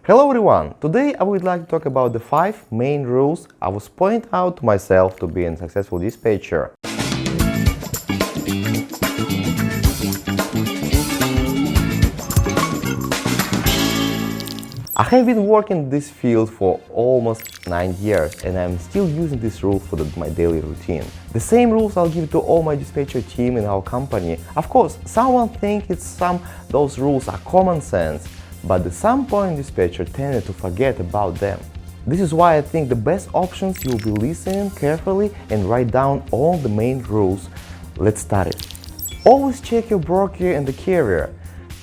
Hello everyone! Today I would like to talk about the 5 main rules I was pointing out to myself to be a successful dispatcher. I have been working in this field for almost 9 years and I'm still using these rules for my daily routine. The same rules I'll give to all my dispatcher team in our company. Of course, someone thinks those rules are common sense, but at some point dispatcher tended to forget about them. This is why I think the best options you'll be listening carefully and write down all the main rules. Let's start it. Always check your broker and the carrier.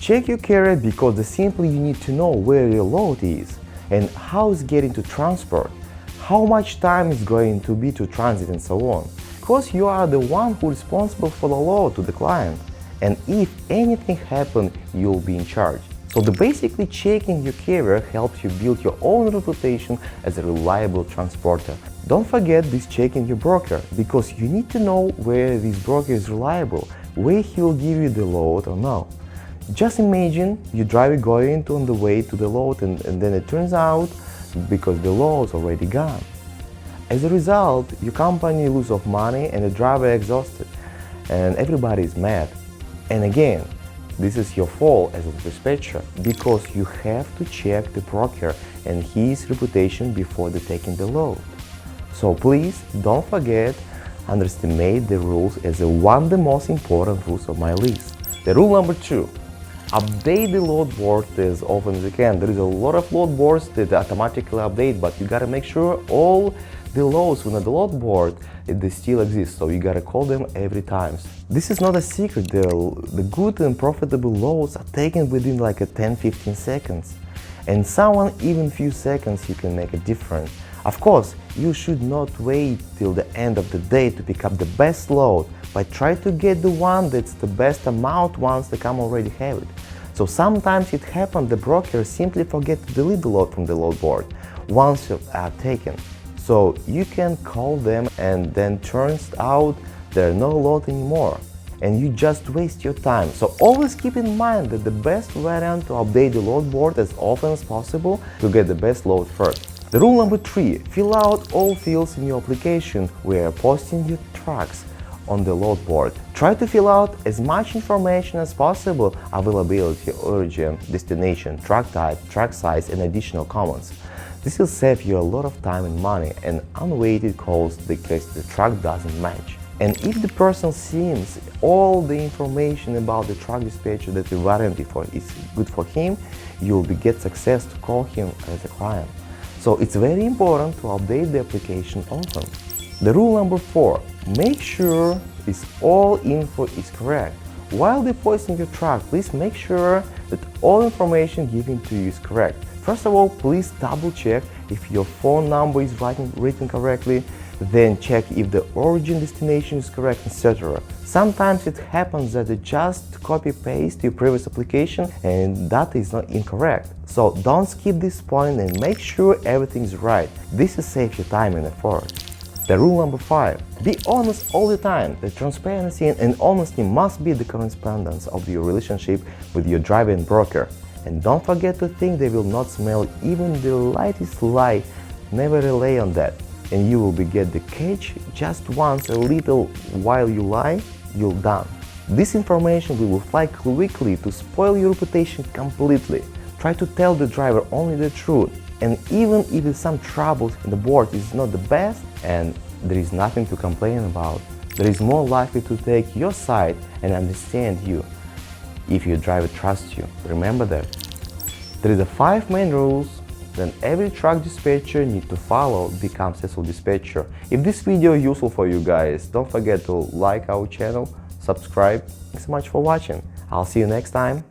Check your carrier because simply you need to know where your load is and how it's getting to transport, how much time is going to be to transit and so on. Because you are the one who is responsible for the load to the client, and if anything happens, you'll be in charge. So basically checking your carrier helps you build your own reputation as a reliable transporter. Don't forget this checking your broker because you need to know where this broker is reliable, where he will give you the load or no. Just imagine you driver going on the way to the load and then it turns out because the load is already gone. As a result, your company loses money and the driver exhausted and everybody is mad. And again, this is your fault as a dispatcher because you have to check the broker and his reputation before taking the load. So please don't forget, underestimate the rules as one of the most important rules of my list. The rule number 2. Update the load board as often as you can. There is a lot of load boards that automatically update, but you gotta make sure all the loads on the load board they still exist, so you gotta call them every time. This is not a secret. The good and profitable loads are taken within like 10-15 seconds, and someone even few seconds you can make a difference. Of course, you should not wait till the end of the day to pick up the best load, but try to get the one that's the best amount once the come already have it. So sometimes it happens the broker simply forget to delete the load from the load board once you are taken. So you can call them and then turns out there's no load anymore and you just waste your time. So always keep in mind that the best variant to update the load board as often as possible to get the best load first. The rule number 3, fill out all fields in your application where posting your trucks on the load board. Try to fill out as much information as possible: availability, origin, destination, truck type, truck size, and additional comments. This will save you a lot of time and money and unweighted calls because the truck doesn't match. And if the person sees all the information about the truck dispatcher that the warranty for is good for him, you'll get success to call him as a client. So it's very important to update the application often. The rule number 4, make sure all info is correct. While depositing your truck, please make sure that all information given to you is correct. First of all, please double check if your phone number is written correctly, then check if the origin destination is correct, etc. Sometimes it happens that you just copy-paste your previous application and that is not incorrect. So don't skip this point and make sure everything is right. This will save you time and effort. The rule number 5, be honest all the time. The transparency and honesty must be the correspondence of your relationship with your driver and broker. And don't forget to think they will not smell even the lightest lie. Never rely on that. And you will get the catch just once a little while you lie, you're done. This information will fly quickly to spoil your reputation completely. Try to tell the driver only the truth. And even if some troubles in the board is not the best and there is nothing to complain about, there is more likely to take your side and understand you if your driver trusts you. Remember that. There is 5 main rules that every truck dispatcher needs to follow to become a successful dispatcher. If this video is useful for you guys, don't forget to like our channel, subscribe. Thanks so much for watching. I'll see you next time.